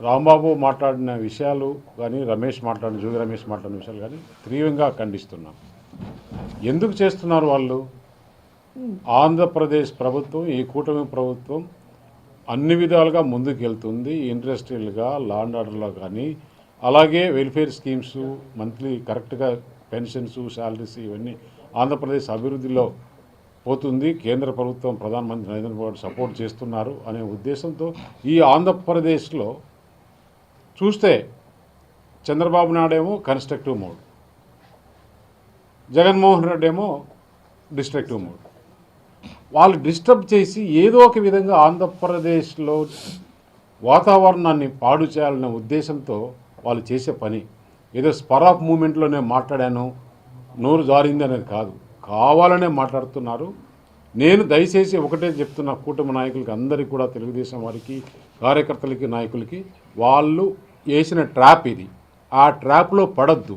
రాంబాబు మాట్లాడిన విషయాలు కానీ జోగి రమేష్ మాట్లాడిన విషయాలు కానీ తీవ్రంగా ఖండిస్తున్నాం. ఎందుకు చేస్తున్నారు వాళ్ళు? ఆంధ్రప్రదేశ్ ప్రభుత్వం, ఈ కూటమి ప్రభుత్వం అన్ని విధాలుగా ముందుకు వెళ్తుంది. ఇండస్ట్రియల్గా, లా అండ్ ఆర్డర్లో కానీ, అలాగే వెల్ఫేర్ స్కీమ్స్, మంత్లీ కరెక్ట్గా పెన్షన్స్, శాలరీస్ ఇవన్నీ ఆంధ్రప్రదేశ్ అభివృద్ధిలో పోతుంది. కేంద్ర ప్రభుత్వం, ప్రధానమంత్రి నరేంద్ర మోడీ సపోర్ట్ చేస్తున్నారు అనే ఉద్దేశంతో ఈ ఆంధ్రప్రదేశ్లో చూస్తే చంద్రబాబు నాయుడు ఏమో కన్స్ట్రక్టివ్ మోడ్, జగన్మోహన్ రెడ్డి ఏమో డిస్ట్రక్టివ్ మోడ్. వాళ్ళు డిస్టర్బ్ చేసి ఏదో ఒక విధంగా ఆంధ్రప్రదేశ్లో వాతావరణాన్ని పాడు చేయాలనే ఉద్దేశంతో వాళ్ళు చేసే పని. ఏదో స్పర్ ఆఫ్ మూమెంట్లోనే మాట్లాడాను, నోరు జారింది అనేది కాదు, కావాలనే మాట్లాడుతున్నారు. నేను దయచేసి ఒకటే చెప్తున్నా కూటమి నాయకులకి అందరికీ కూడా, తెలుగుదేశం వారికి, కార్యకర్తలకి, నాయకులకి, వాళ్ళు వేసిన ట్రాప్ ఇది. ఆ ట్రాప్లో పడద్దు.